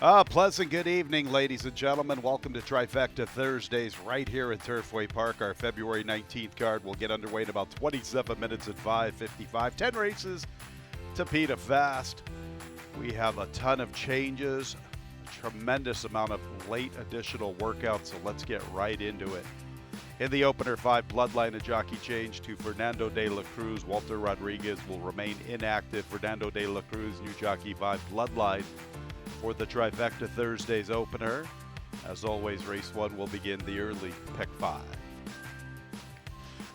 Pleasant good evening, ladies and gentlemen. Welcome to Trifecta Thursdays right here at Turfway Park. Our February 19th card will get underway in about 27 minutes at 5:55. 10 races to Peta Fast. We have a ton of changes, a tremendous amount of late additional workouts, so let's get right into it. In the opener, 5 Bloodline, a jockey change to Fernando de la Cruz. Walter Rodriguez will remain inactive. Fernando de la Cruz, new jockey 5 Bloodline for the Trifecta Thursdays opener. As always, race 1 will begin the early pick 5.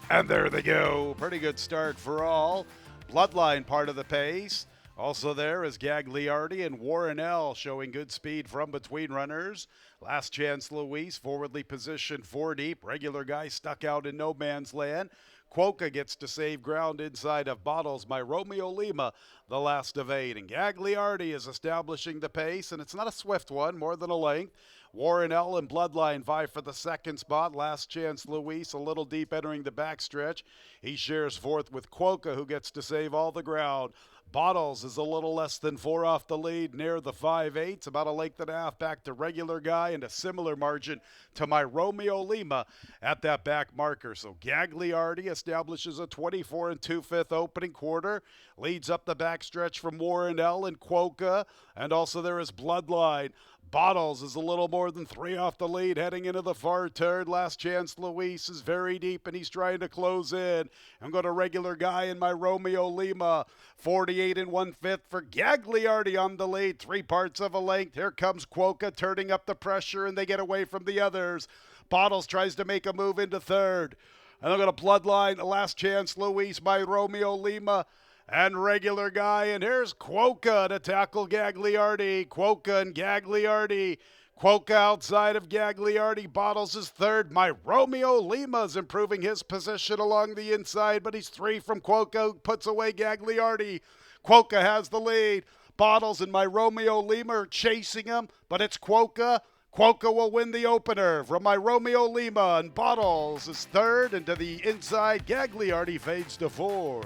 And there they go. Pretty good start for all. Bloodline part of the pace. Also there is Gagliardi and Warren L showing good speed from between runners. Last Chance Luis, forwardly positioned 4 deep. Regular Guy stuck out in no man's land. Quokka gets to save ground inside of Bottles. My Romeo Lima, the last of 8. And Gagliardi is establishing the pace, and it's not a swift one, more than a length. Warren L and Bloodline vie for the second spot. Last Chance Luis a little deep entering the backstretch. He shares fourth with Quokka, who gets to save all the ground. Bottles is a little less than 4 off the lead near the 5/8, about a length and a half back to Regular Guy, and a similar margin to My Romeo Lima at that back marker. So Gagliardi establishes a 24 2/5 opening quarter, leads up the backstretch from Warren L and Quokka, and also there is Bloodline. Bottles is a little more than 3 off the lead heading into the far turn. Last Chance Luis is very deep and he's trying to close in. I'm going to Regular Guy in My Romeo Lima. 48 1/5 for Gagliardi on the lead. 3 parts of a length. Here comes Quokka turning up the pressure and they get away from the others. Bottles tries to make a move into third. And they're going to Bloodline. Last Chance Luis, My Romeo Lima, and Regular Guy. And here's Quokka to tackle Gagliardi. Quokka and Gagliardi. Quokka outside of Gagliardi. Bottles is third. My Romeo Lima's improving his position along the inside, but he's 3 from Quokka, who puts away Gagliardi. Quokka has the lead. Bottles and My Romeo Lima are chasing him, but it's Quokka. Quokka will win the opener from My Romeo Lima, and Bottles is third, and to the inside, Gagliardi fades to 4.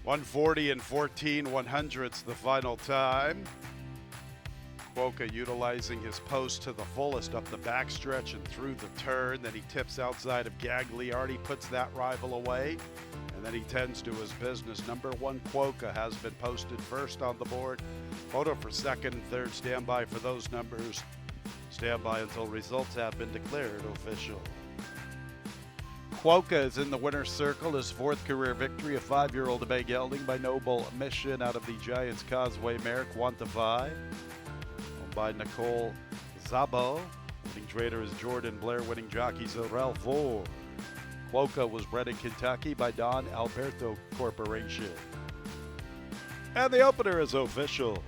140 and 14 100ths the final time. Quokka utilizing his post to the fullest up the backstretch and through the turn. Then he tips outside of Gagliardi, puts that rival away, and then he tends to his business. Number 1 Quokka has been posted first on the board. Photo for second and third. Stand by for those numbers. Stand by until results have been declared official. Quokka is in the winner's circle, his 4th career victory, a 5-year-old Bay gelding by Noble Mission out of the Giants Causeway mare, Quantify, owned by Nicole Zabo. Winning trader is Jordan Blair, winning jockey Zorel Vore. Quokka was bred in Kentucky by Don Alberto Corporation. And the opener is official.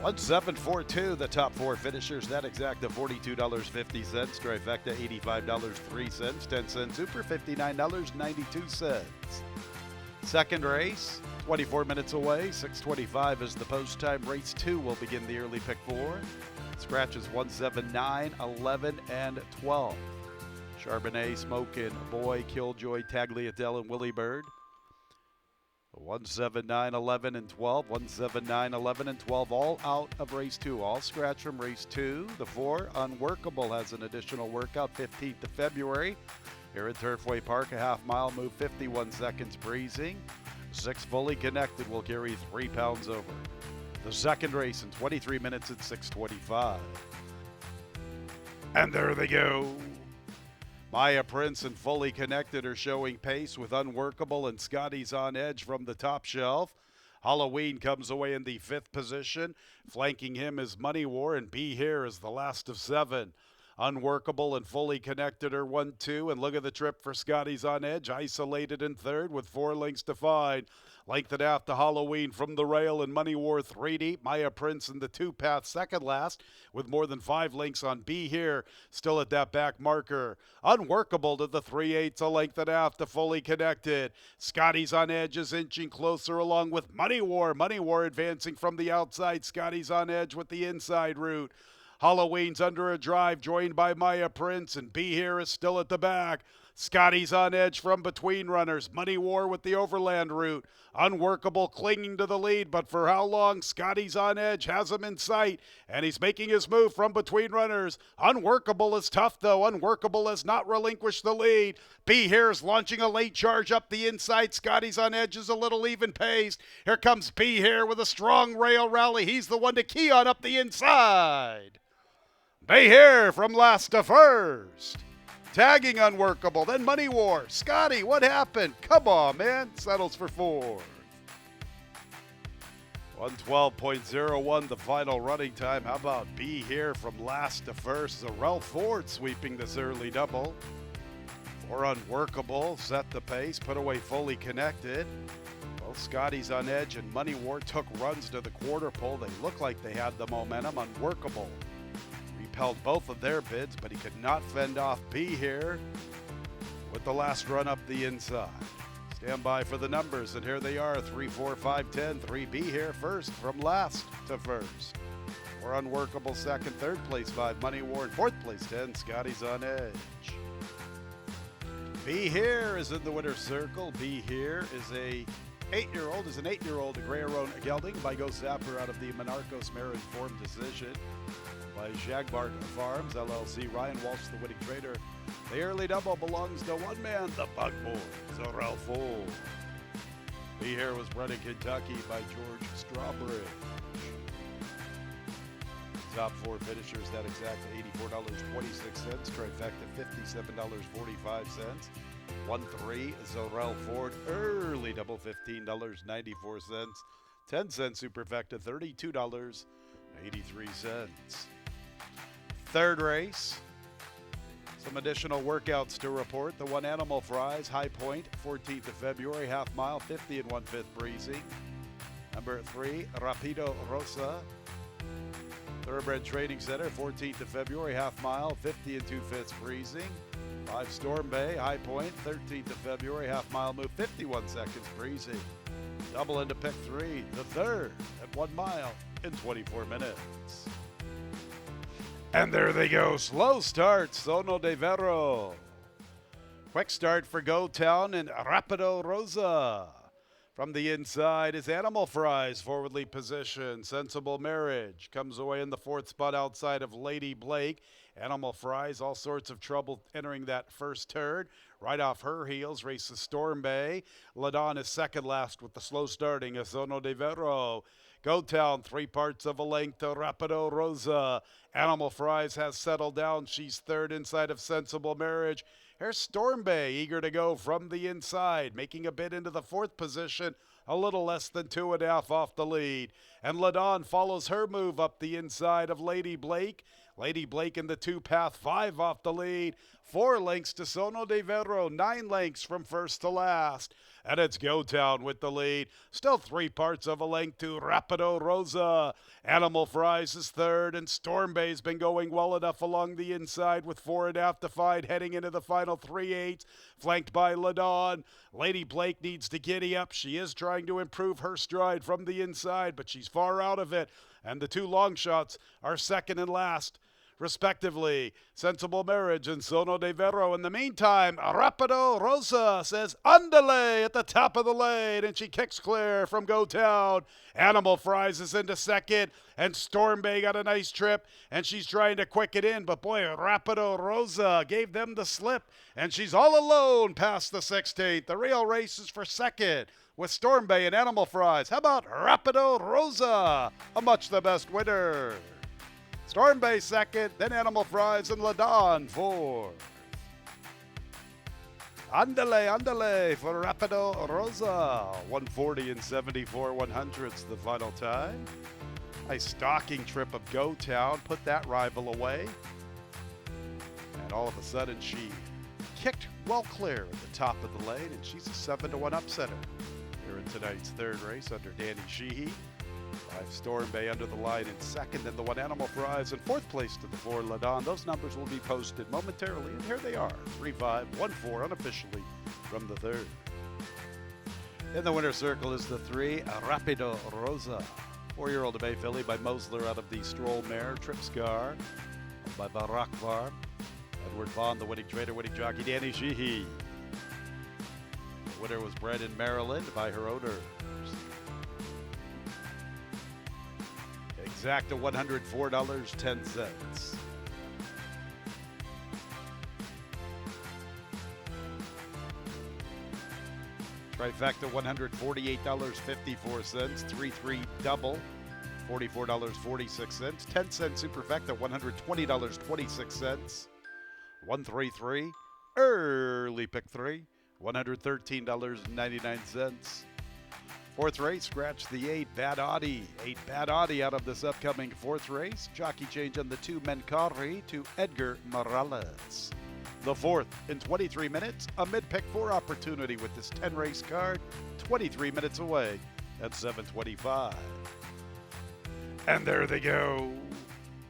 1742, the top 4 finishers. That exacta $42.50. Trifecta $85.03. 10 cent super $59.92. Second race, 24 minutes away. 6:25 is the post time. Race 2 will begin the early pick 4. Scratches 179, 11, and 12. Charbonnet, Smokin', Boy, Killjoy, Tagliatelle, and Willie Bird. 179, 11, and 12. 179, 11, and 12, all out of race 2. All scratch from race 2. The 4, Unworkable, has an additional workout 15th of February. Here at Turfway Park, a half-mile move, 51 seconds breezing. 6 Fully Connected will carry 3 pounds over. The second race in 23 minutes at 6:25. And there they go. Maya Prince and Fully Connected are showing pace with Unworkable and Scotty's on edge from the top shelf. Halloween comes away in the 5th position. Flanking him is Money War, and Be Here is the last of 7. Unworkable and Fully Connected are 1-2, and look at the trip for Scotty's on edge, isolated in 3rd with 4 lengths to find. Length and a half to Halloween from the rail, and Money War 3 deep. Maya Prince in the 2-path second last with more than 5 lengths on Be Here, still at that back marker. Unworkable to the 3/8, a length and a half to Fully Connected. Scotty's on edge is inching closer along with Money War. Money War advancing from the outside. Scotty's on edge with the inside route. Halloween's under a drive, joined by Maya Prince, and Be Here is still at the back. Scotty's on edge from between runners. Money War with the overland route. Unworkable clinging to the lead, but for how long? Scotty's on edge, has him in sight, and he's making his move from between runners. Unworkable is tough, though. Unworkable has not relinquished the lead. Be Here's launching a late charge up the inside. Scotty's on edge is a little even paced. Here comes Be Here with a strong rail rally. He's the one to key on up the inside. Be Here from last to first. Tagging Unworkable, then Money War. Scotty, what happened? Come on, man. Settles for fourth. 112.01 the final running time. How about Be Here from last to first? Zarel Ford sweeping this early double. For Unworkable, set the pace, put away Fully Connected. Both Scotty's on edge and Money War took runs to the quarter pole. They look like they had the momentum. Unworkable repelled both of their bids, but he could not fend off Be Here with the last run up the inside. Stand by for the numbers, and here they are: 3, 4, 5, 10. 3 Be Here first from last to first. For Unworkable second, third place 5 Money War, and fourth place 10 Scotty's on edge. Be Here is in the winner's circle. Be Here is an 8-year-old, a Gray-Aroan gelding by Go Sapper out of the Monarchos Mare Informed Decision by Jagbark Farms, LLC. Ryan Walsh, the winning trader. The early double belongs to one man, the Bug Boy, Zarel Ford. Be Here was bred in Kentucky by George Strawbridge. Top 4 finishers, that exact $84.26. Trifecta, $57.45. 1-3, Zarel Ford. Early double, $15.94. 10-cent superfecta, $32.83. Third race. Some additional workouts to report. The one Animal Fries, High Point, 14th of February, half mile, 50 and 1/5 breezy. Number 3, Rapido Rosa. Thoroughbred Training Center, 14th of February, half mile, 50 and 2/5 breezing. 5 Storm Bay, High Point, 13th of February, half mile move, 51 seconds breezy. Double into pick 3, the third at 1 mile in 24 minutes. And there they go, slow start, Sono de Vero. Quick start for Go Town and Rapido Rosa. From the inside is Animal Fries, forwardly positioned. Sensible Marriage comes away in the 4th spot outside of Lady Blake. Animal Fries, all sorts of trouble entering that first turn. Right off her heels races Storm Bay. Ladon is second last with the slow starting Sono de Vero. Go Town, 3 parts of a length to Rapido Rosa. Animal Fries has settled down. She's third inside of Sensible Marriage. Here's Storm Bay, eager to go from the inside, making a bid into the 4th position, a little less than 2.5 off the lead. And Ladon follows her move up the inside of Lady Blake. Lady Blake in the 2-path, 5 off the lead. 4 lengths to Sono de Vero, 9 lengths from first to last. And it's Go Town with the lead. Still 3 parts of a length to Rapido Rosa. Animal Fries is third, and Storm Bay's been going well enough along the inside with 4.5 to 5 heading into the final 3/8, flanked by Ladon. Lady Blake needs to giddy up. She is trying to improve her stride from the inside, but she's far out of it. And the 2 long shots are second and last, respectively. Sensible Marriage and Sono de Vero. In the meantime, Rapido Rosa says underlay at the top of the lane, and she kicks clear from Go Town. Animal Fries is into second, and Storm Bay got a nice trip, and she's trying to quick it in, but boy, Rapido Rosa gave them the slip, and she's all alone past the 16th. The real race is for second with Storm Bay and Animal Fries. How about Rapido Rosa, a much the best winner? Storm Bay second, then Animal Fries and Ladon fourth. Andale for Rapido Rosa. 140 and 74 100ths the final time. Nice stalking trip of Go Town, put that rival away. And all of a sudden she kicked well clear at the top of the lane, and she's a 7-1 upsetter here in tonight's third race under Danny Sheehy. 5 Storm Bay under the line in second, and the 1 Animal Fries in 4th place to the 4 Ladon. Those numbers will be posted momentarily, and here they are, 3-5-1-4 unofficially from the third. In the winner's circle is the 3 Rapido Rosa. 4-year-old Bay filly by Mosler out of the Stroll Mare, Trip Scar by Barak Farm. Edward Vaughn, the winning trader, winning jockey, Danny Sheehy. The winner was bred in Maryland by her owners. Exacta $104.10. Trifecta $148.54. 3-3 double $44.46. 10-cent superfecta $120.26. 1-3-3 early pick 3 $113.99. Fourth race, scratch the 8 Bad Audi. 8 Bad Audi out of this upcoming fourth race. Jockey change on the 2 Mencari to Edgar Morales. The fourth in 23 minutes, a mid-pick 4 opportunity with this 10-race card, 23 minutes away at 7:25. And there they go.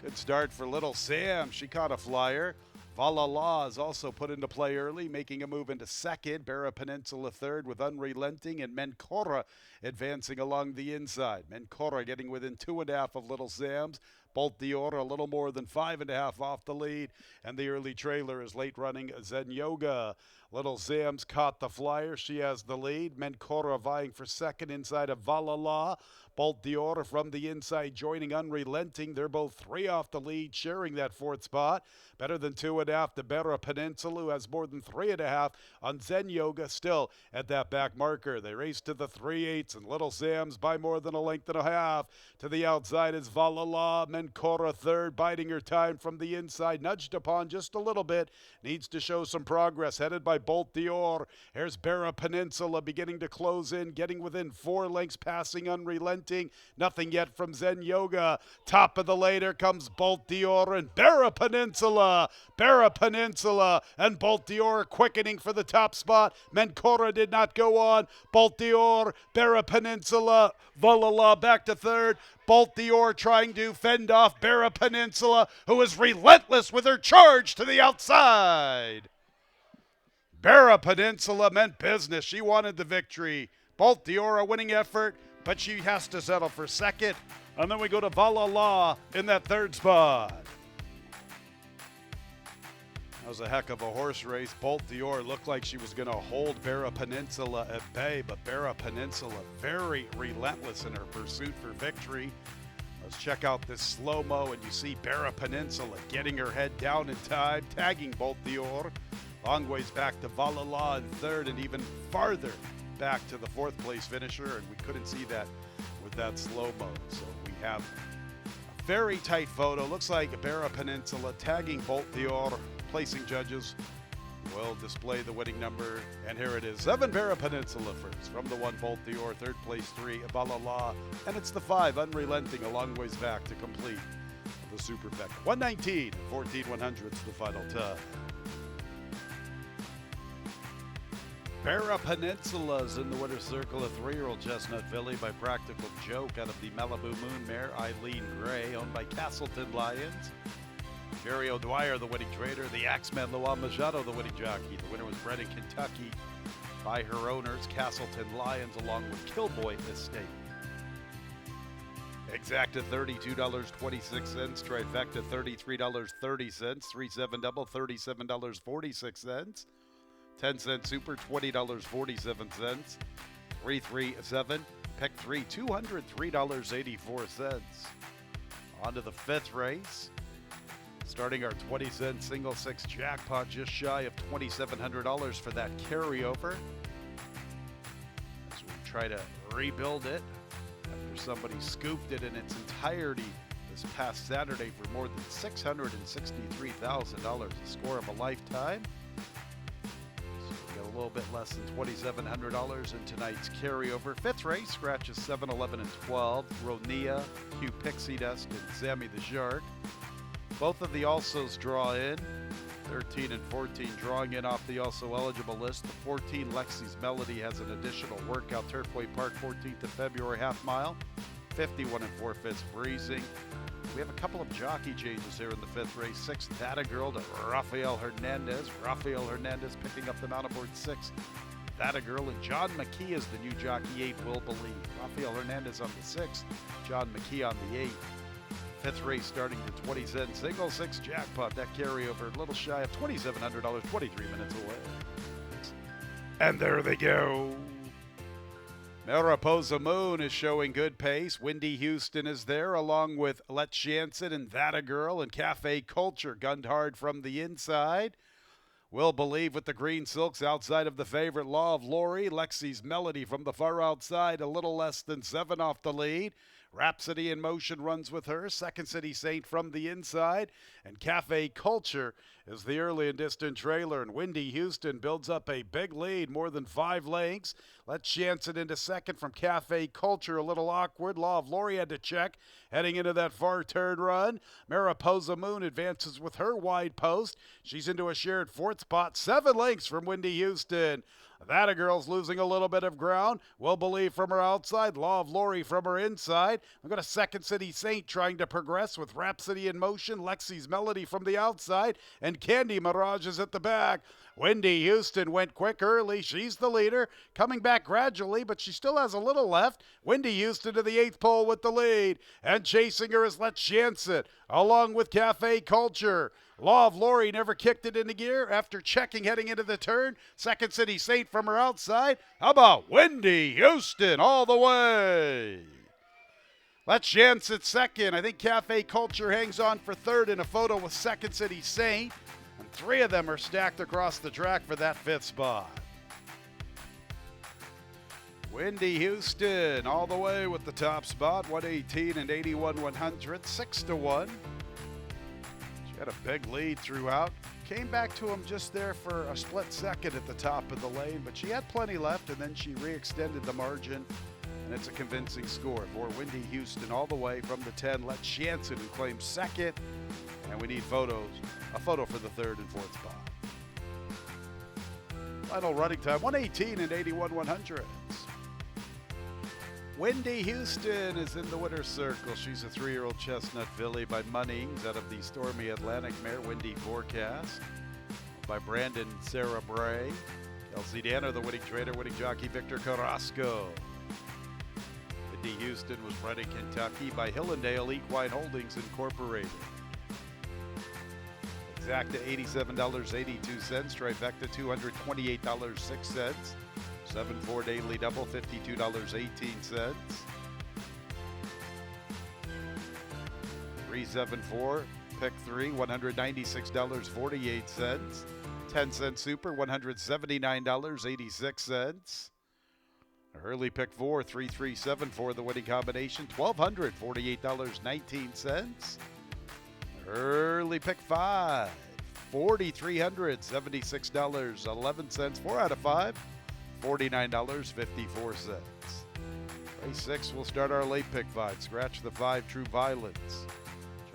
Good start for Little Sam. She caught a flyer. Valhalla is also put into play early, making a move into second. Barra Peninsula third with Unrelenting, and Mencora advancing along the inside. Mencora getting within 2.5 of Little Sam's. Bolt Dior a little more than 5.5 off the lead, and the early trailer is late running Zen Yoga. Little Sam's caught the flyer. She has the lead. Mencora vying for second inside of Valhalla. Bolt Dior from the inside joining Unrelenting. They're both 3 off the lead, sharing that fourth spot. Better than 2.5 to Barra Peninsula, who has more than 3.5 on Zen Yoga, still at that back marker. They race to the 3/8, and Little Sam's by more than 1.5 lengths. To the outside is Valhalla. Mencora third, biding her time from the inside, nudged upon just a little bit. Needs to show some progress, headed by Bolt Dior. Here's Barra Peninsula beginning to close in, getting within 4 lengths, passing Unrelenting. Nothing yet from Zen Yoga. Top of the later comes Bolt Dior and Barra Peninsula. Barra Peninsula and Bolt Dior quickening for the top spot. Mencora did not go on. Bolt Dior, Barra Peninsula, Valhalla back to third. Bolt Dior trying to fend off Barra Peninsula, who is relentless with her charge to the outside. Barra Peninsula meant business. She wanted the victory. Bolt Dior a winning effort, but she has to settle for second. And then we go to Valhalla in that third spot. That was a heck of a horse race. Bolt Dior looked like she was going to hold Barra Peninsula at bay, but Barra Peninsula very relentless in her pursuit for victory. Let's check out this slow-mo, and you see Barra Peninsula getting her head down in time, tagging Bolt Dior. Long ways back to Valhalla in third, and even farther back to the fourth place finisher, and we couldn't see that with that slow-mo. So we have a very tight photo. Looks like Barra Peninsula tagging Bolt Dior. Placing judges will display the winning number, and here it is. 7 Barra Peninsula first, from the 1 Bolt Dior, third place 3 Valhalla, and it's the 5 Unrelenting a long ways back to complete the superfecta. 119 14/100ths the final time. Barra Peninsula's in the winner's circle, a 3-year-old chestnut filly by Practical Joke out of the Malibu Moon mare Eileen Gray, owned by Castleton Lions. Jerry O'Dwyer, the winning trader. The Axeman, Luan Machado, the winning jockey. The winner was bred in Kentucky by her owners, Castleton Lions, along with Killboy Estate. Exacta $32.26, trifecta $33.30, 3-7 double $37.46, 10-cent super $20.47, 3-3-7, pick 3 $203.84. On to the fifth race. Starting our 20-cent single 6 jackpot, just shy of $2,700 for that carryover. As we try to rebuild it after somebody scooped it in its entirety this past Saturday for more than $663,000, a score of a lifetime. So we got a little bit less than $2,700 in tonight's carryover. Fifth race, scratches 7, 11, and 12. Ronia, Hugh Pixie Dust, and Sammy the Shark. Both of the alsos draw in, 13 and 14 drawing in off the also eligible list. The 14 Lexi's Melody has an additional workout, Turfway Park, 14th of February, half mile, 51 and 4/5 breezing. We have a couple of jockey changes here in the fifth race. 6, That a Girl to Rafael Hernandez. Rafael Hernandez picking up the mount aboard 6, That a Girl, and John McKee is the new jockey, 8, Will Believe. Rafael Hernandez on the 6th, John McKee on the 8th. Fifth race starting for 20 cents. Single six jackpot. That carryover a little shy of $2,700, 23 minutes away. And there they go. Mariposa Moon is showing good pace. Windy Houston is there along with Let's Jansen and That a Girl and Cafe Culture gunned hard from the inside. Will Believe with the green silks outside of the favorite. Law of Lori. Lexi's Melody from the far outside, a little less than 7 off the lead. Rhapsody in Motion runs with her. Second City Saint from the inside. And Cafe Culture is the early and distant trailer. And Windy Houston builds up a big lead, more than 5 lengths. Let's chance it into second from Cafe Culture. A little awkward. Law of Lori had to check heading into that far turn run. Mariposa Moon advances with her wide post. She's into a shared fourth spot. 7 lengths from Windy Houston. That a Girl's losing a little bit of ground. Will Believe from her outside. Law of Lori from her inside. We've got a Second City Saint trying to progress with Rhapsody in Motion. Lexi's Melody from the outside. And Candy Mirage is at the back. Windy Houston went quick early. She's the leader. Coming back gradually, but she still has a little left. Windy Houston to the 8th pole with the lead. And chasing her is Let's Jansen, along with Cafe Culture. Law of Lori never kicked it into gear after checking heading into the turn. Second City Saint from her outside. How about Windy Houston all the way? Let's Jansen second. I think Cafe Culture hangs on for third in a photo with Second City Saint. And 3 of them are stacked across the track for that 5th spot. Windy Houston all the way with the top spot. 118 and 81 100, 6-1. Had a big lead throughout. Came back to him just there for a split second at the top of the lane, but she had plenty left, and then she re-extended the margin, and it's a convincing score for Windy Houston all the way from the 10. Let's Jansen, who claims second, and we need a photo for the 3rd and 4th spot. Final running time, 118 and 81 100. Windy Houston is in the winner's circle. She's a 3-year-old chestnut filly by Munnings out of the Stormy Atlantic mare Windy Forecast by Brandon Sarah Bray. Kelsey Danner, the winning trainer, winning jockey Victor Carrasco. Windy Houston was bred in Kentucky by Hillendale Equine Holdings Incorporated. Exacta $87.82, trifecta $228.06. 7-4 daily double, $52.18. 374, pick 3, $196.48. 10-cent super, $179.86. Early pick 4, 3374, the winning combination, $1,248.19. Early pick 5, $4,376.11, 4 out of 5. $49.54. Race 6 will start our late pick 5. Scratch the 5, True Violence.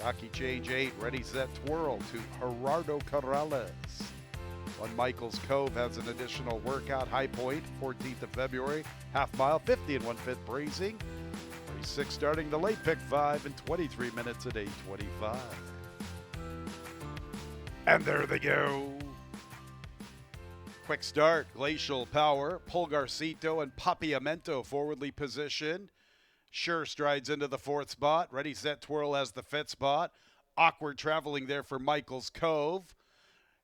Jockey change 8, Ready, Set, Twirl to Gerardo Corrales. 1 Michael's Cove has an additional workout. High Point, 14th of February. Half mile, 50 and 1/5 breezing. Race 6 starting the late pick 5 in 23 minutes at 8:25. And there they go. Quick start, Glacial Power, Pulgarcito and Papiamento forwardly positioned. Sure strides into the 4th spot. Ready, Set, Twirl has the 5th spot. Awkward traveling there for Michael's Cove.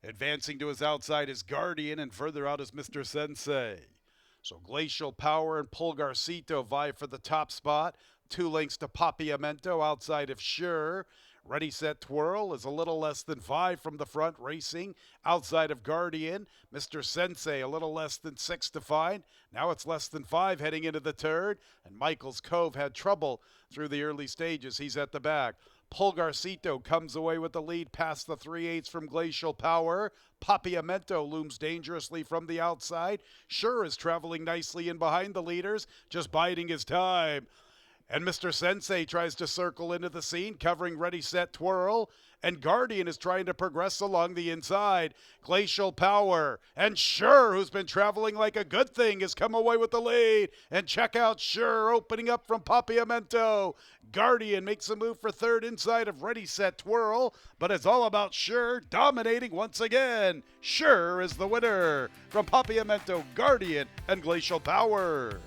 Advancing to his outside is Guardian, and further out is Mr. Sensei. So Glacial Power and Pulgarcito vie for the top spot. 2 lengths to Papiamento outside of Sure. Ready, Set, Twirl is a little less than 5 from the front, racing outside of Guardian. Mr. Sensei a little less than 6 to find. Now it's less than 5 heading into the 3rd. And Michael's Cove had trouble through the early stages. He's at the back. Pulgarcito comes away with the lead past the 3/8 from Glacial Power. Papiamento looms dangerously from the outside. Sure is traveling nicely in behind the leaders, just biding his time. And Mr. Sensei tries to circle into the scene, covering Ready, Set, Twirl. And Guardian is trying to progress along the inside. Glacial Power and Sure, who's been traveling like a good thing, has come away with the lead. And check out Sure opening up from Papiamento. Guardian makes a move for 3rd inside of Ready, Set, Twirl. But it's all about Sure dominating once again. Sure is the winner from Papiamento, Guardian, and Glacial Power.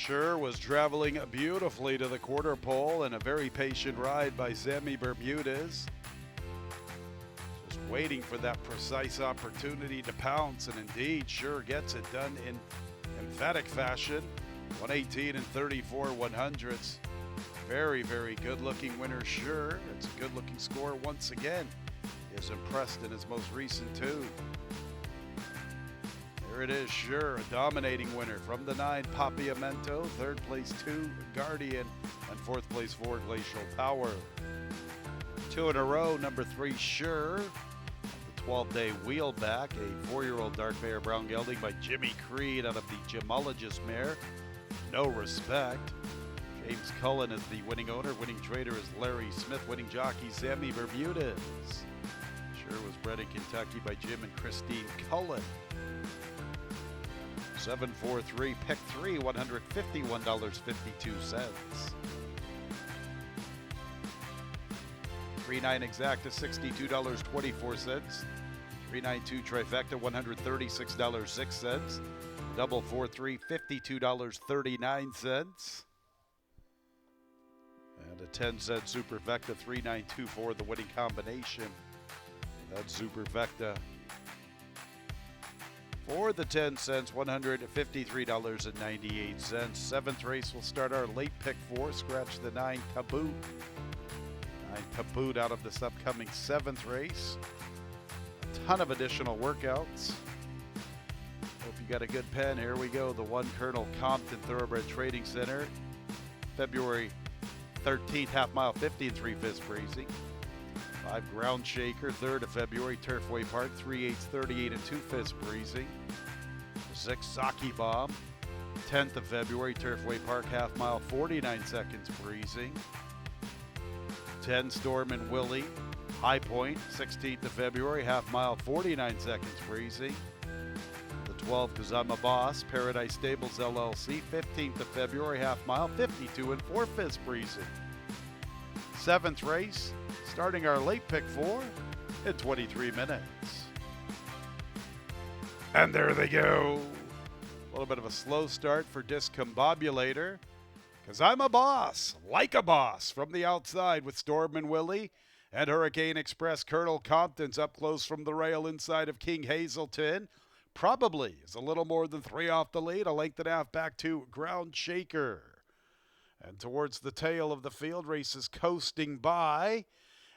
Sure was traveling beautifully to the quarter pole, and a very patient ride by Sammy Bermudez. Just waiting for that precise opportunity to pounce, and indeed Sure gets it done in emphatic fashion. 118 and 34 100ths. Very, very good looking winner, Sure. It's a good looking score once again. He is impressed in his most recent two. There it is, Sure, a dominating winner. From the 9, Papiamento, 3rd place 2, Guardian, and 4th place 4, Glacial Power. 2 in a row, number 3, Sure. The 12-day wheelback, a 4-year-old dark mare brown gelding by Jimmy Creed out of the Gemologist mare. No Respect. James Cullen is the winning owner. Winning trader is Larry Smith. Winning jockey, Sammy Bermudez. Sure was bred in Kentucky by Jim and Christine Cullen. 743, pick 3, $151.52. 3-9 exacta, $62.24. 392 trifecta, $136.06. Double 4-3, $52.39. And a 10-cent superfecta, 3-9-2-4, the winning combination. That's superfecta. For the 10 cents, $153.98. 7th race will start our late pick 4. Scratch the 9 Kaboot. 9 Kaboot out of this upcoming 7th race. A ton of additional workouts. Hope you got a good pen. Here we go. The 1 Colonel Compton Thoroughbred Trading Center. February 13th, half mile 50 and 3/5 breezy. 5 Ground Shaker, 3rd of February, Turfway Park, 3/8, 38 and 2/5 breezing. 6 Saki Bomb, 10th of February, Turfway Park, half mile, 49 seconds breezing. 10 Storm and Willie, High Point, 16th of February, half mile, 49 seconds breezing. The 12 Cause I'm a Boss, Paradise Stables LLC, 15th of February, half mile, 52 and 4/5 breezing. 7th race, starting our late pick 4 in 23 minutes. And there they go. A little bit of a slow start for Discombobulator. Cause I'm a Boss, like a boss, from the outside with Storm and Willie and Hurricane Express. Colonel Compton's up close from the rail inside of King Hazelton. Probably is a little more than 3 off the lead. A length and a half back to Ground Shaker. And towards the tail of the field, races Coasting By.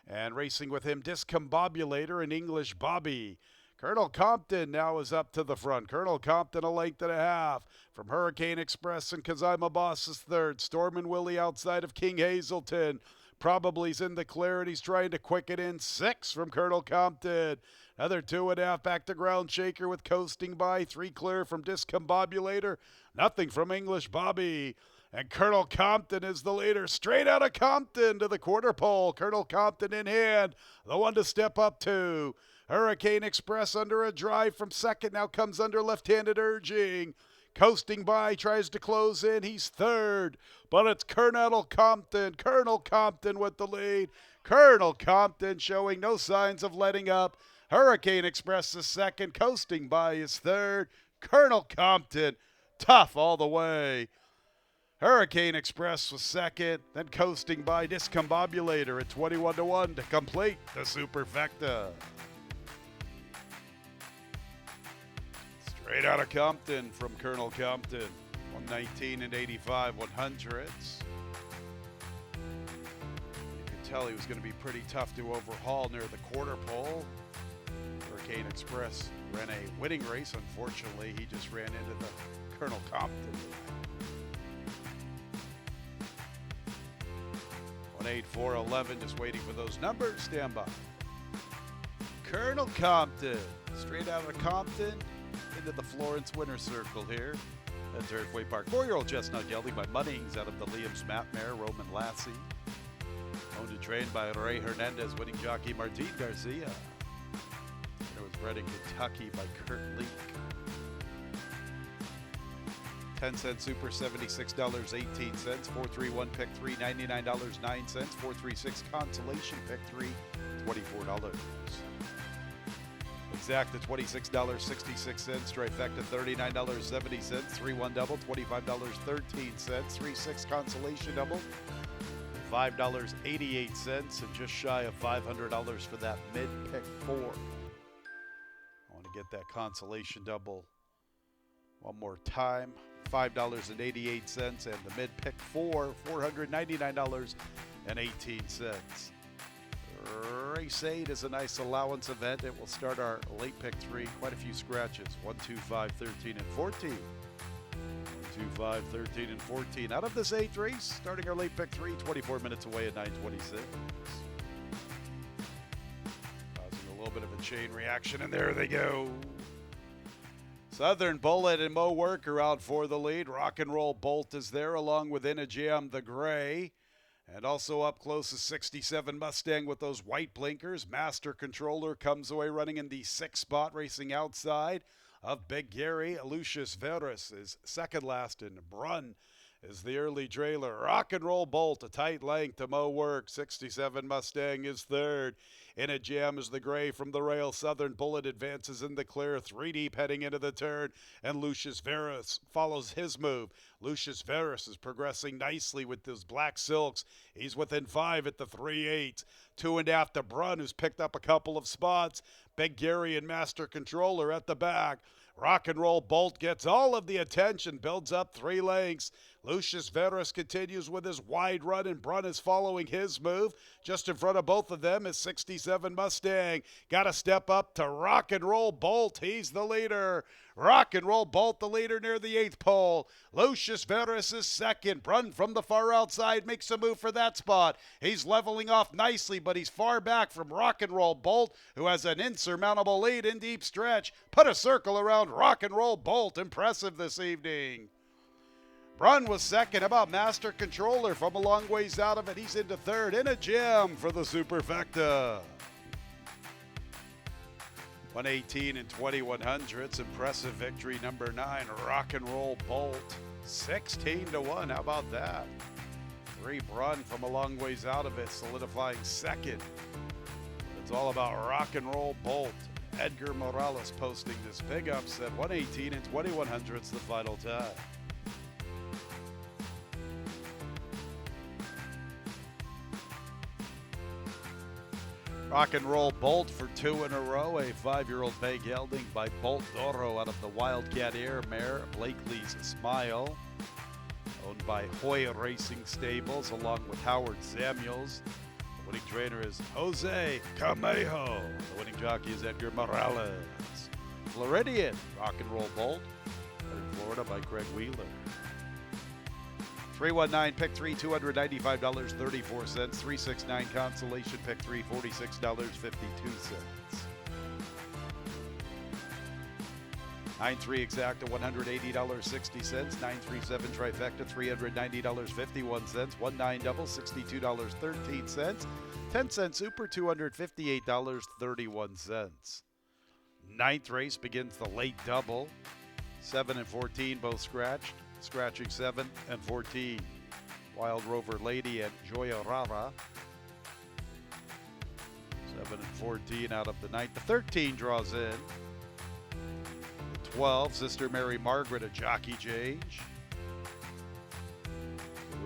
And racing with him, Discombobulator and English Bobby. Colonel Compton now is up to the front. Colonel Compton a length and a half from Hurricane Express, and Cause I'm a Boss is 3rd. Storm and Willie outside of King Hazelton. Probably's in the clear, and he's trying to quick it in. 6 from Colonel Compton. Another 2.5 back to Ground Shaker with Coasting By. 3 clear from Discombobulator. Nothing from English Bobby. And Colonel Compton is the leader, straight out of Compton to the quarter pole. Colonel Compton in hand, the one to step up to. Hurricane Express under a drive from 2nd, now comes under left-handed urging. Coasting By tries to close in, he's 3rd, but it's Colonel Compton. Colonel Compton with the lead. Colonel Compton showing no signs of letting up. Hurricane Express is 2nd, Coasting By is 3rd. Colonel Compton, tough all the way. Hurricane Express was 2nd, then Coasting By. Discombobulator at 21-1 to complete the superfecta. Straight out of Compton from Colonel Compton. 119 and 85 100ths. You could tell he was going to be pretty tough to overhaul near the quarter pole. Hurricane Express ran a winning race. Unfortunately, he just ran into the Colonel Compton. 18411, just waiting for those numbers. Stand by. Colonel Compton, straight out of Compton into the Florence winner circle here at Turfway Park. 4-year-old chestnut gelding by Munnings out of the Liam's Map mare, Roman Lassie. Owned and trained by Ray Hernandez, winning jockey Martin Garcia. It was bred in Kentucky by Kurt Leak. 10-cent super, $76.18. 431 pick 3, $99.09. 436 consolation pick 3, $24. Exacta $26.66. Trifecta $39.70. 3-1 double $25.13. 3-6 consolation double $5.88, and just shy of $500 for that mid-pick 4. I want to get that consolation double one more time. $5.88, and the mid-pick 4, $499.18. Race 8 is a nice allowance event. It will start our late pick 3. Quite a few scratches. 1, 2, 5, 13, and 14. 1, 2, 5, 13, and 14. Out of this 8th race, starting our late pick 3, 24 minutes away at 9:26. Causing a little bit of a chain reaction, and there they go. Southern Bullet and Mo Worker out for the lead. Rock and Roll Bolt is there, along with In a Jam the Gray. And also up close is 67 Mustang with those white blinkers. Master Controller comes away running in the 6th spot, racing outside of Big Gary. Lucius Veras is second last, and Brun is the early trailer. Rock and Roll Bolt, a tight length to Mo Work. 67 Mustang is third. In a Jam is the Gray from the rail. Southern Bullet advances in the clear. 3 deep heading into the turn, and Lucius Veras follows his move. Lucius Veras is progressing nicely with those black silks. He's within 5 at the 3/8. 2.5 to Brun, who's picked up a couple of spots. Big Gary and Master Controller at the back. Rock and Roll Bolt gets all of the attention, builds up 3 lengths. Lucius Veras continues with his wide run, and Brun is following his move. Just in front of both of them is 67 Mustang. Got to step up to Rock and Roll Bolt. He's the leader. Rock and Roll Bolt, the leader near the 8th pole. Lucius Veras is second. Brun from the far outside makes a move for that spot. He's leveling off nicely, but he's far back from Rock and Roll Bolt, who has an insurmountable lead in deep stretch. Put a circle around Rock and Roll Bolt. Impressive this evening. Brun was second. How about Master Controller from a long ways out of it? He's into third. In a Jam for the Superfecta. 118 and 2100ths. Impressive victory number 9. Rock and Roll Bolt. 16-1. How about that? 3 Brun from a long ways out of it, solidifying second. It's all about Rock and Roll Bolt. Edgar Morales posting this big upset. 118 and 2100ths, the final time. Rock and Roll Bolt for 2 in a row. A 5-year-old bay gelding by Bolt Doro out of the Wildcat Air mare, Blakely's Smile. Owned by Hoy Racing Stables, along with Howard Samuels. The winning trainer is Jose Camejo. The winning jockey is Edgar Morales. Floridian Rock and Roll Bolt, in Florida by Craig Wheeler. 319 pick 3, $295.34. 369 consolation pick 3, $46.52. 93 exacta, $180.60. 937 trifecta, $390.51. 19 double, $62.13. 10 cent super, $258.31. Ninth race begins the late double. 7 and 14 both scratched. Scratching 7 and 14. Wild Rover Lady and Joya Rara. 7 and 14 out of the 9th. The 13 draws in. The 12, Sister Mary Margaret, a jockey change.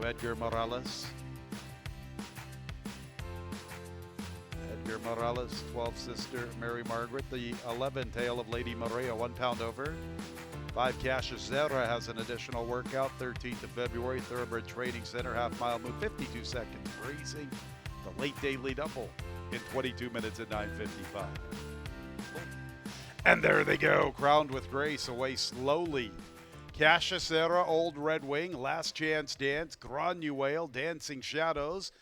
To Edgar Morales. Edgar Morales, 12, Sister Mary Margaret. The 11, Tale of Lady Maria, 1 pound over. 5, Cassius Zera has an additional workout, 13th of February, Thoroughbred Training Center, half-mile move, 52 seconds, racing the late daily double in 22 minutes at 9:55. And there they go, Crowned with Grace, away slowly. Cassius Zera, Old Red Wing, Last Chance Dance, Granuaile, Dancing Shadows.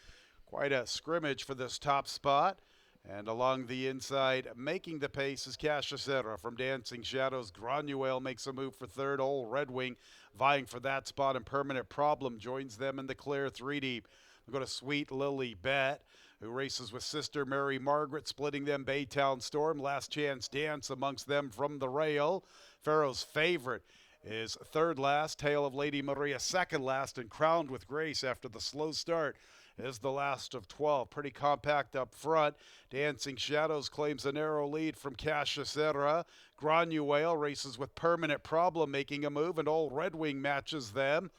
Quite a scrimmage for this top spot. And along the inside, making the pace is Cassius Zera from Dancing Shadows. Granuaile makes a move for third. Old Red Wing vying for that spot, and Permanent Problem joins them in the clear 3 deep. We'll go to Sweet Lily Bet, who races with Sister Mary Margaret, splitting them Baytown Storm. Last Chance Dance amongst them from the rail. Pharaoh's Favorite is third last. Tale of Lady Maria second last, and Crowned with Grace after the slow start is the last of 12. Pretty compact up front. Dancing Shadows claims a narrow lead from Cassia Serra. Granuale races with Permanent Problem making a move, and Old Red Wing matches them.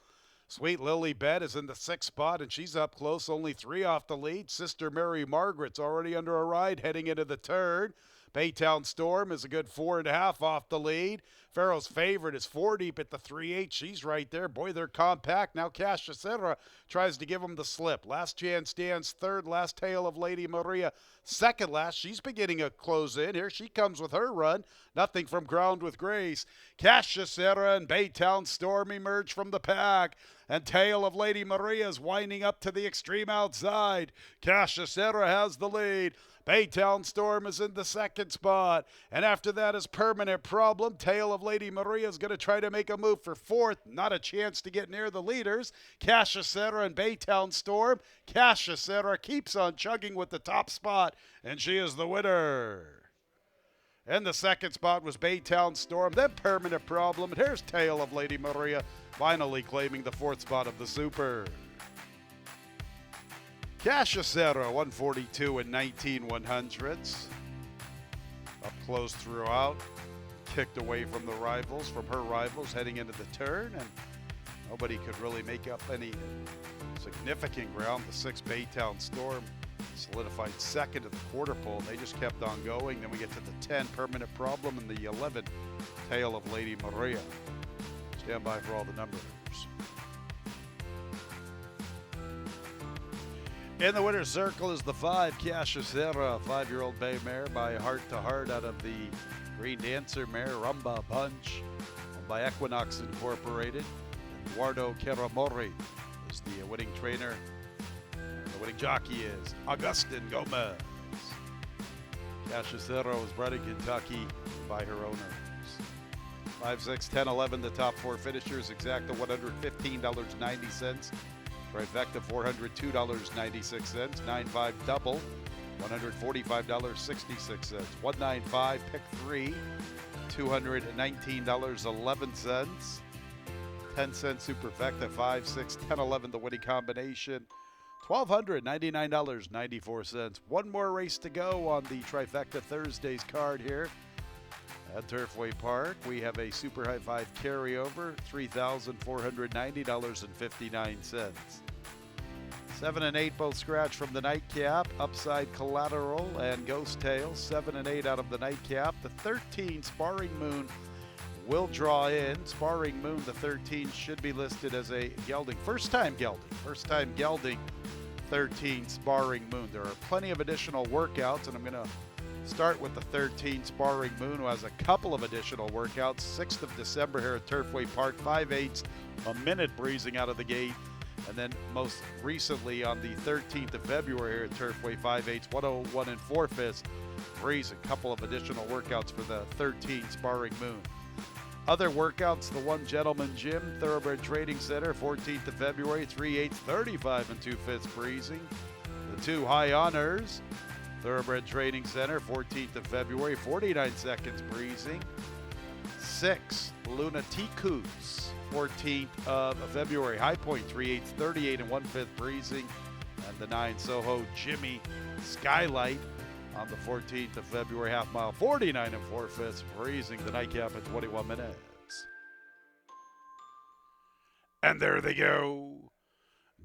Sweet Lily Bet is in the 6th spot, and she's up close, only 3 off the lead. Sister Mary Margaret's already under a ride heading into the turn. Baytown Storm is a good 4.5 off the lead. Pharaoh's Favorite is 4 deep at the 3/8. She's right there. Boy, they're compact. Now Cassia Serra tries to give them the slip. Last Chance Dance, 3rd. Last Tale of Lady Maria, 2nd last. She's beginning to close in. Here she comes with her run. Nothing from Ground with Grace. Cassia Serra and Baytown Storm emerge from the pack. And Tale of Lady Maria is winding up to the extreme outside. Cassia Serra has the lead. Baytown Storm is in the 2nd spot. And after that is Permanent Problem. Tale of Lady Maria is going to try to make a move for 4th. Not a chance to get near the leaders. Cassia Serra and Baytown Storm. Cassia Serra keeps on chugging with the top spot, and she is the winner. And the 2nd spot was Baytown Storm, then Permanent Problem. And here's Tale of Lady Maria finally claiming the 4th spot of the Super. Cassia Serra, 142 and 19/100ths. Up close throughout. Kicked away from the rivals, from her rivals heading into the turn, and nobody could really make up any significant ground. The 6 Baytown Storm solidified 2nd at the quarter pole. They just kept on going. Then we get to the 10 Permanent Problem and the 11 Tale of Lady Maria. Stand by for all the numbers. In the winner's circle is the 5 Cassia Serra, 5-year-old bay mare by Heart to Heart out of the Green Dancer mare Rumba Bunch, owned by Equinox Incorporated. And Eduardo Caramori is the winning trainer. The winning jockey is Augustin Gomez. Cassia Serra was bred in Kentucky by her owners. 5, 6, 10, 11, the top 4 finishers. Exacta $115.90. Trifecta $402.96. 9-5 double $145.66. 195 pick 3 $219.11. 10-cent superfecta 5, 6, 10, 11 the winning combination. $1,299.94. One more race to go on the Trifecta Thursdays card here at Turfway Park. We have a Super High 5 carryover, $3,490.59. 7 and 8 both scratch from the nightcap. Upside Collateral and Ghost Tail, 7 and 8 out of the nightcap. The 13 Sparring Moon will draw in. Sparring Moon, the 13, should be listed as a gelding. First time gelding, 13 Sparring Moon. There are plenty of additional workouts, and I'm going to start with the 13 Sparring Moon, who has a couple of additional workouts. 6th of December here at Turfway Park, 5/8, a minute breezing out of the gate. And then most recently on the 13th of February here at Turfway, 5/8, 101 and 4/5 breeze. A couple of additional workouts for the 13 Sparring Moon. Other workouts, the 1 Gentleman Gym, Thoroughbred Trading Center, 14th of February, 3/8, 35 and 2/5 breezing. The 2 High Honors, Thoroughbred Trading Center, 14th of February, 49 seconds breezing. 6 Lunaticus, 14th of February, High Point, 3/8, 38 and 1/5 breezing. And the 9 Soho Jimmy Skylight on the 14th of February, half mile, 49 and 4/5 breezing. The nightcap at 21 minutes. And there they go.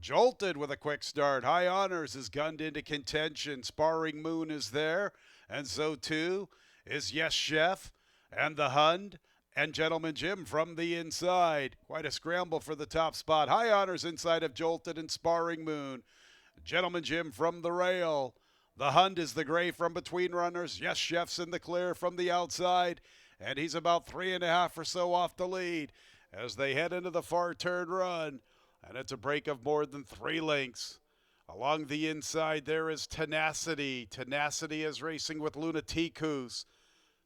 Jolted with a quick start. High Honors is gunned into contention. Sparring Moon is there, and so too is Yes Chef and the Hund and Gentleman Jim from the inside. Quite a scramble for the top spot. High Honors inside of Jolted and Sparring Moon. Gentleman Jim from the rail. The Hund is the gray from between runners. Yes Chef's in the clear from the outside, and he's about 3.5 or so off the lead as they head into the far turn run. And it's a break of more than 3 lengths. Along the inside, there is Tenacity. Tenacity is racing with Lunaticus.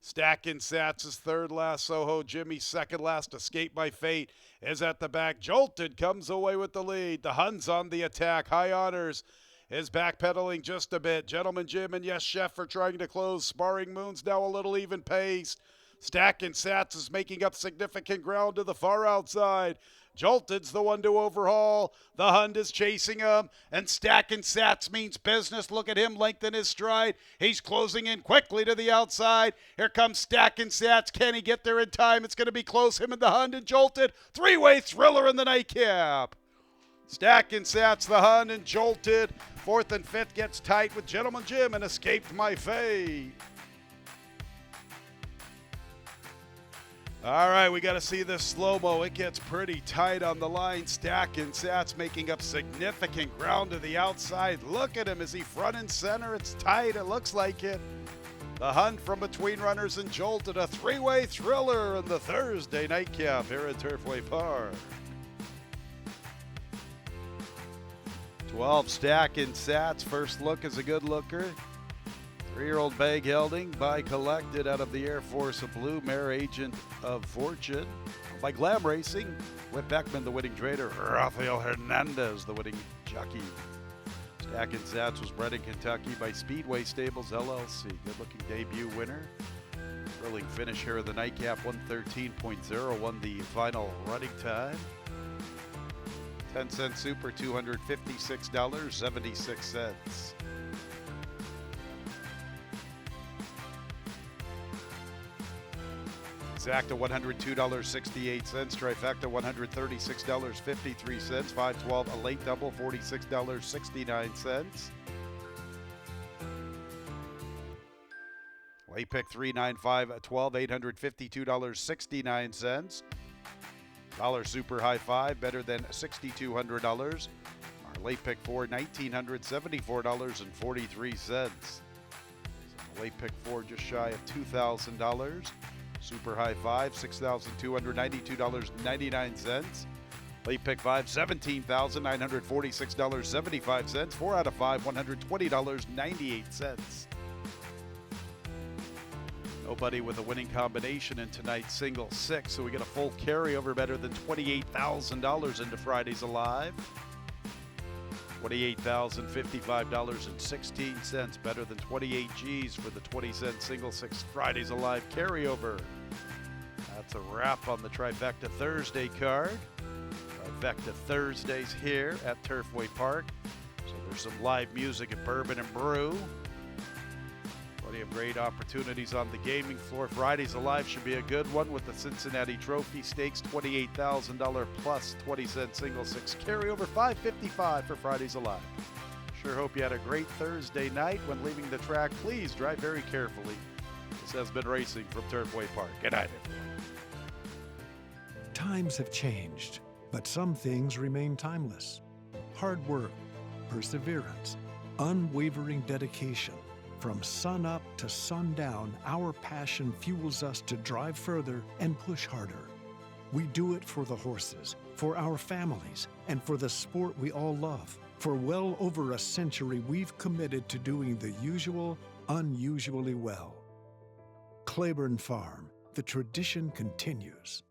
Stacking Sats is 3rd last. Soho Jimmy 2nd last. Escape by Fate is at the back. Jolted comes away with the lead. The Hund's on the attack. High Honors is backpedaling just a bit. Gentleman Jim and Yes Chef are trying to close. Sparring Moon's now a little even paced. Stacking Sats is making up significant ground to the far outside. Jolted's the one to overhaul. The Hund is chasing him, and Stackin' Sats means business. Look at him lengthen his stride. He's closing in quickly to the outside. Here comes Stackin' Sats. Can he get there in time? It's going to be close. Him and the Hund and Jolted. Three-way thriller in the nightcap. Stackin' Sats, the Hund, and Jolted. Fourth and fifth gets tight with Gentleman Jim and Escaped My Fate. All right, we got to see this slow-mo. It gets pretty tight on the line. Stackin' Sats making up significant ground to the outside. Look at him. Is he front and center? It's tight. It looks like it. The Hunt from between runners and Jolted. A three-way thriller in the Thursday nightcap here at Turfway Park. 12, Stackin' Sats. First look is a good looker. 3-year-old bag gelding by Collected out of the Air Force of Blue, Mare Agent of Fortune. By Glam Racing, Whit Beckman, the winning trader. Rafael Hernandez, the winning jockey. Stackin' Sats was bred in Kentucky by Speedway Stables, LLC. Good-looking debut winner. Thrilling finish here of the nightcap, 113.0, won the final running time. 10-cent super, $256.76. Exacta, $102.68. Trifecta, $136.53. 512, a late double, $46.69. Late pick 395, 12, $852.69. Dollar super high five, better than $6,200. Our late pick four, $1,974.43. So the late pick four just shy of $2,000. Super high five, $6,292.99. Late pick five, $17,946.75. 4 out of 5, $120.98. Nobody with a winning combination in tonight's single six, so we get a full carryover better than $28,000 into Fridays Alive. $28,055.16, better than 28 G's for the 20-cent single six Fridays Alive carryover. That's a wrap on the Trifecta Thursday card. Trifecta Thursdays here at Turfway Park. So there's some live music at Bourbon and Brew. Plenty of great opportunities on the gaming floor. Fridays Alive should be a good one with the Cincinnati Trophy Stakes, $28,000 plus 20-cent single six carryover, $555 for Fridays Alive. Sure hope you had a great Thursday night. When leaving the track, please drive very carefully. This has been Racing from Turfway Park. Good night, everyone. Times have changed, but some things remain timeless. Hard work, perseverance, unwavering dedication. From sun up to sundown, our passion fuels us to drive further and push harder. We do it for the horses, for our families, and for the sport we all love. For well over a century, we've committed to doing the usual, unusually well. Claiborne Farm, the tradition continues.